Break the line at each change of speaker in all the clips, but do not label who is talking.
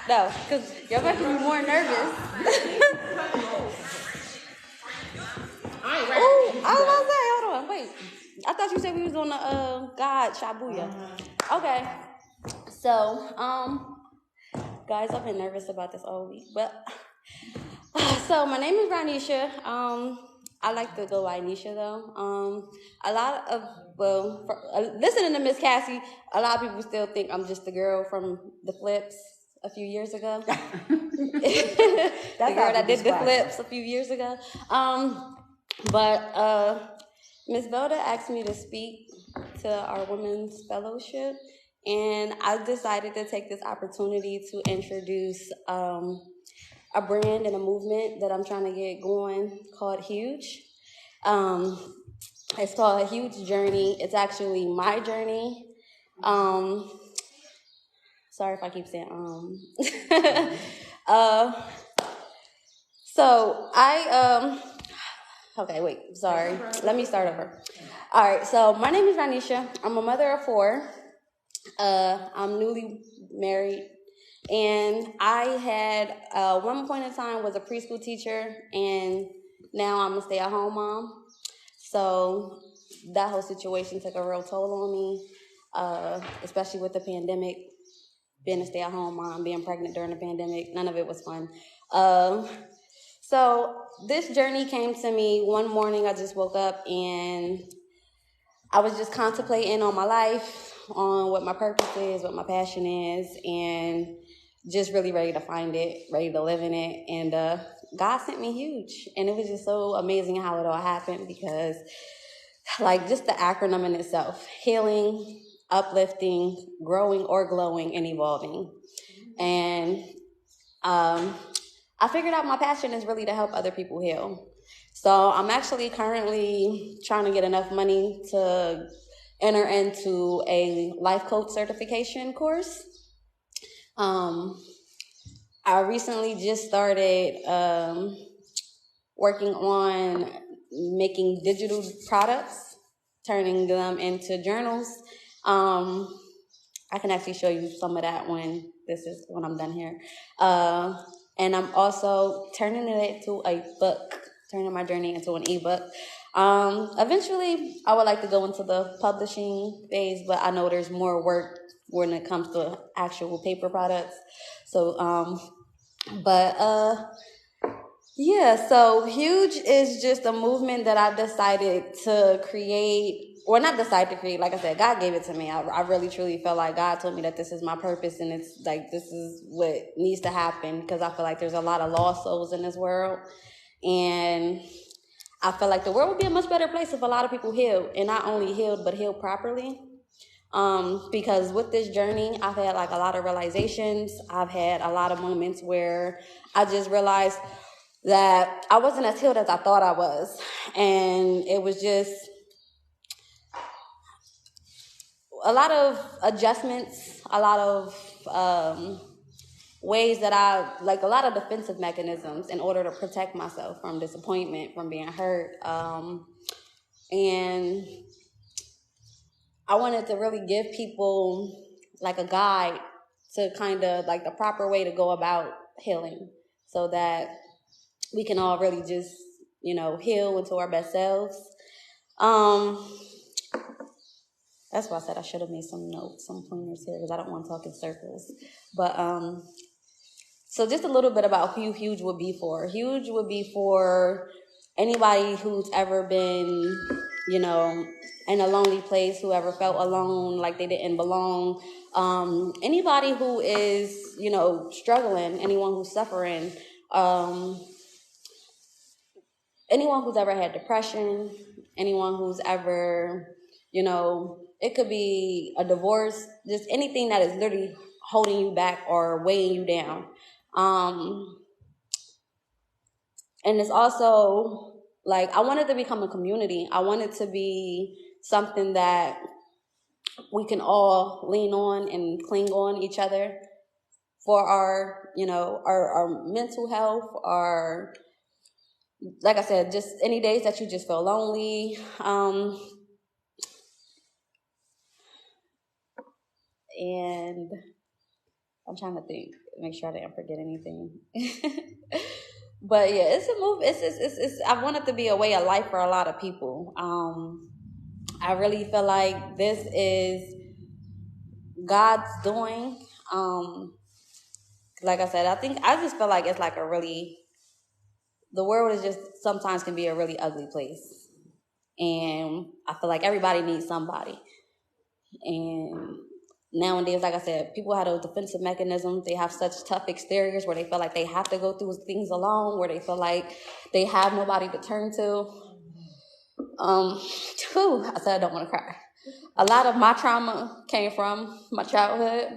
No, because you're making me more nervous. Oh, I was gonna say, hold on, wait. I thought you said we was on the God Shabuya. Okay. So, guys, I've been nervous about this all week, but so my name is Ranisha. I like to go by Nisha though. A lot of listening to Miss Cassie, a lot of people still think I'm just the girl from the Flips a few years ago. The girl that did the Flips a few years ago. But Miss Velda asked me to speak to our women's fellowship, and I decided to take this opportunity to introduce a brand and a movement that I'm trying to get going called H.U.G.E. It's called H.U.G.E Journey. It's actually my journey. Sorry if I keep saying So okay, wait, sorry. Let me start over. All right, so my name is Ranisha. I'm a mother of 4. I'm newly married. And I had, one point in time, was a preschool teacher, and now I'm a stay-at-home mom. So that whole situation took a real toll on me, especially with the pandemic. Being a stay-at-home mom, being pregnant during the pandemic, none of it was fun. So this journey came to me one morning. I just woke up and I was just contemplating on my life, on what my purpose is, what my passion is, and just really ready to find it, ready to live in it. And God sent me H.U.G.E. And it was just so amazing how it all happened because, like, just the acronym in itself, healing, uplifting, growing or glowing, and evolving. And I figured out my passion is really to help other people heal. So I'm actually currently trying to get enough money to enter into a life coach certification course. I recently just started working on making digital products, turning them into journals. I can actually show you some of that when I'm done here. And I'm also turning it into a book, turning my journey into an ebook. Eventually, I would like to go into the publishing phase, but I know there's more work when it comes to actual paper products. So, yeah, so H.U.G.E is just a movement that I decided to create, or not decided to create, like I said, God gave it to me. I really truly felt like God told me that this is my purpose and it's like this is what needs to happen because I feel like there's a lot of lost souls in this world. And I feel like the world would be a much better place if a lot of people healed, and not only healed, but healed properly. Because with this journey, I've had like a lot of realizations. I've had a lot of moments where I just realized that I wasn't as healed as I thought I was. And it was just a lot of adjustments, a lot of ways that a lot of defensive mechanisms in order to protect myself from disappointment, from being hurt. And I wanted to really give people like a guide to kind of like the proper way to go about healing so that we can all really just, heal into our best selves. That's why I said I should have made some notes, some pointers here, because I don't want to talk in circles. But so just a little bit about who H.U.G.E would be for. H.U.G.E would be for anybody who's ever been, in a lonely place, who ever felt alone, like they didn't belong. Anybody who is, struggling, anyone who's suffering, anyone who's ever had depression, anyone who's ever, it could be a divorce, just anything that is literally holding you back or weighing you down. And it's also like, I wanted to become a community. I wanted to be something that we can all lean on and cling on each other for our, our mental health, our, like I said, just any days that you just feel lonely. And I'm trying to think, make sure I didn't forget anything. But yeah, it's a move. It's. I want it to be a way of life for a lot of people. I really feel like this is God's doing. Like I said, I just feel like it's like the world is just sometimes can be a really ugly place, and I feel like everybody needs somebody. And nowadays, like I said, people have those defensive mechanisms. They have such tough exteriors where they feel like they have to go through things alone, where they feel like they have nobody to turn to. I said I don't want to cry. A lot of my trauma came from my childhood.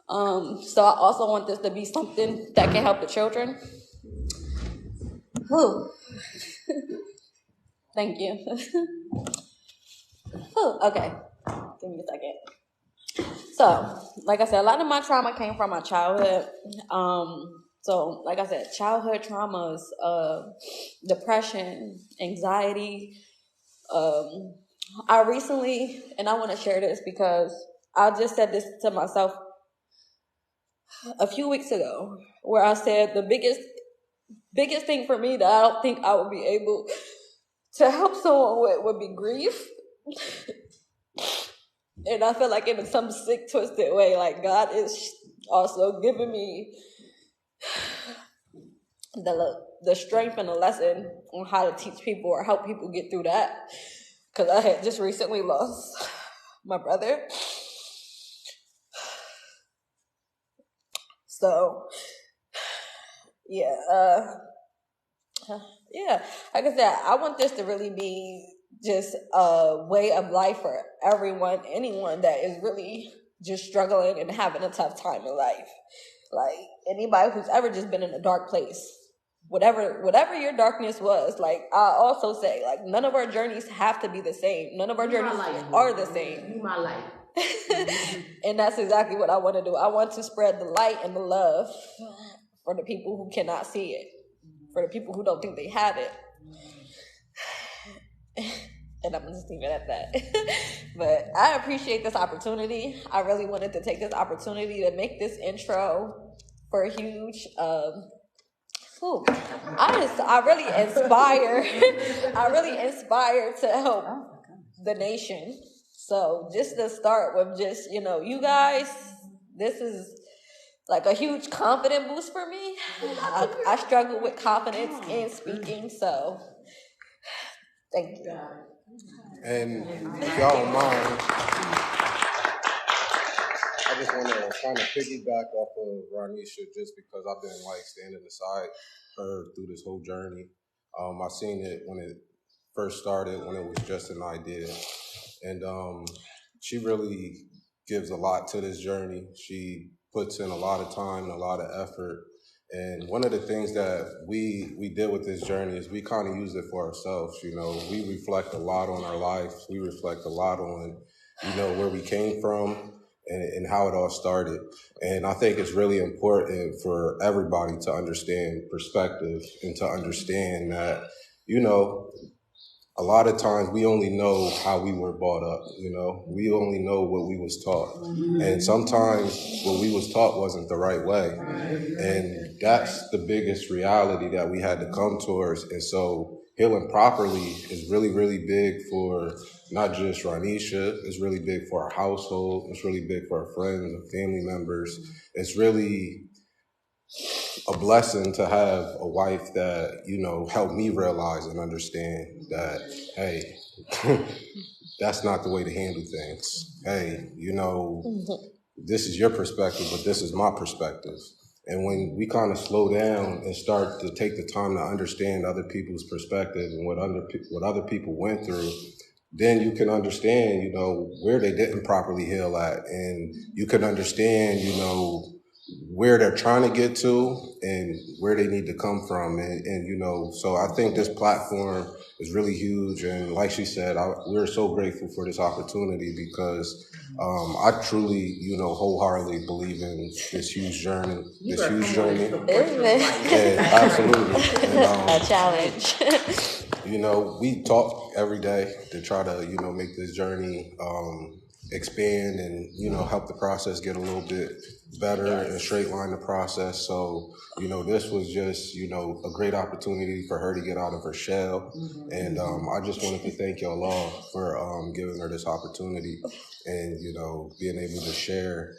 So I also want this to be something that can help the children. Whew. Thank you. Whew. Okay. Give me a second. So, like I said, a lot of my trauma came from my childhood. So, like I said, childhood traumas, depression, anxiety. I recently, and I want to share this because I just said this to myself a few weeks ago, where I said the biggest thing for me that I don't think I would be able to help someone with would be grief. And I feel like in some sick, twisted way, like God is also giving me the strength and the lesson on how to teach people or help people get through that. Because I had just recently lost my brother. So, yeah, like I said, I want this to really be just a way of life for anyone that is really just struggling and having a tough time in life. Like anybody who's ever just been in a dark place, whatever your darkness was, like I also say, like none of our journeys have to be the same. None of our journeys are the same.
You my life.
And that's exactly what I want to do. I want to spread the light and the love for the people who cannot see it, for the people who don't think they have it. And I'm just leaving it at that. But I appreciate this opportunity. I really wanted to take this opportunity to make this intro for H.U.G.E. I really inspire. I really inspire to help the nation. So just to start with, just you guys, this is like a huge confidence boost for me. I struggle with confidence in speaking, so thank you.
And if y'all don't mind, I just want to kind of piggyback off of Ranisha just because I've been like standing beside her through this whole journey. I seen it when it first started, when it was just an idea. And she really gives a lot to this journey. She puts in a lot of time and a lot of effort. And one of the things that we did with this journey is we kind of use it for ourselves. We reflect a lot on our life. We reflect a lot on, where we came from and how it all started. And I think it's really important for everybody to understand perspective and to understand that, a lot of times we only know how we were brought up, we only know what we was taught. And sometimes what we was taught wasn't the right way. And that's the biggest reality that we had to come towards. And so healing properly is really, really big for not just Ranisha. It's really big for our household. It's really big for our friends and family members. It's really a blessing to have a wife that, helped me realize and understand that, hey, that's not the way to handle things. Hey, this is your perspective, but this is my perspective. And when we kind of slow down and start to take the time to understand other people's perspective and what other people went through, then you can understand, where they didn't properly heal at. And you can understand, where they're trying to get to and where they need to come from. And so I think this platform is really huge. And like she said, we're so grateful for this opportunity because I truly, wholeheartedly believe in this huge journey. Yeah, absolutely. And,
a challenge.
We talk every day to try to, make this journey expand and, help the process get a little bit better and straight line the process. So, this was just, a great opportunity for her to get out of her shell. And I just wanted to thank y'all all for giving her this opportunity and, being able to share.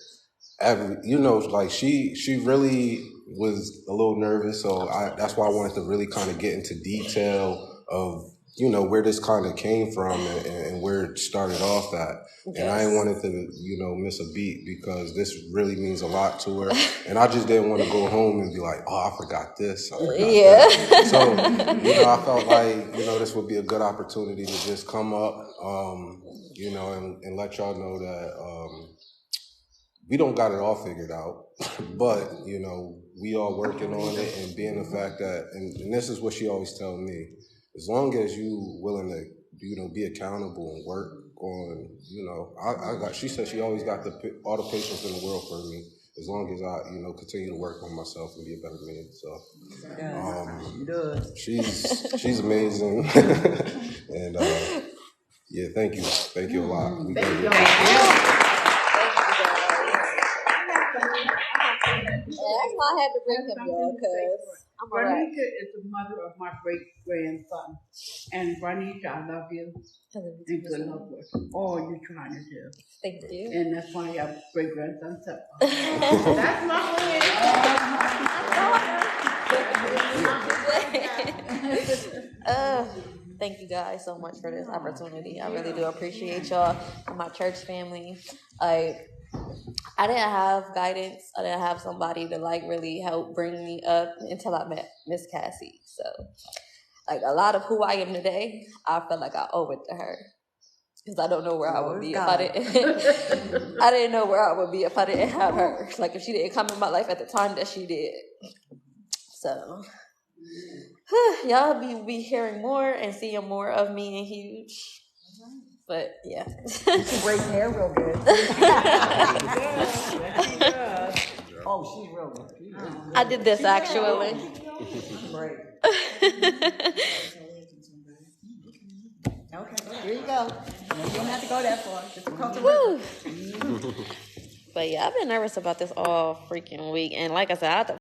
Like she really was a little nervous. So that's why I wanted to really kind of get into detail of, where this kind of came from and where it started off at. Yes. And I didn't want it to, miss a beat because this really means a lot to her. And I just didn't want to go home and be like, oh, I forgot this. I forgot that. So, I felt like, this would be a good opportunity to just come up, and let y'all know that we don't got it all figured out, but, we are working on it, and being the fact that, and this is what she always tells me, as long as you willing to, be accountable and work on, she said she always got all the patience in the world for me, as long as I, continue to work on myself and be a better man. So, she's amazing. And, yeah, thank you a lot. Thank you.
That's why I had to bring him, y'all, because I'm all right.
Juanita is the mother of my great-grandson. And Juanita, I love you. And good luck with all you're trying to do.
Thank you.
And that's why I have great-grandson. That's my
win. Thank you guys so much for this opportunity. I really do appreciate y'all and my church family. I didn't have guidance. I didn't have somebody to really help bring me up until I met Miss Cassie. So a lot of who I am today, I feel like I owe it to her. Because I don't know where I would be if I didn't. I didn't know where I would be if I didn't have her. If she didn't come in my life at the time that she did. So y'all be hearing more and seeing more of me and H.U.G.E. But yeah.
She braids hair real good. Oh, she's real good.
I did this actually.
Right. Okay, here you go. You don't have to go that far. Just across the river.
But yeah, I've been nervous about this all freaking week. And like I said, I have to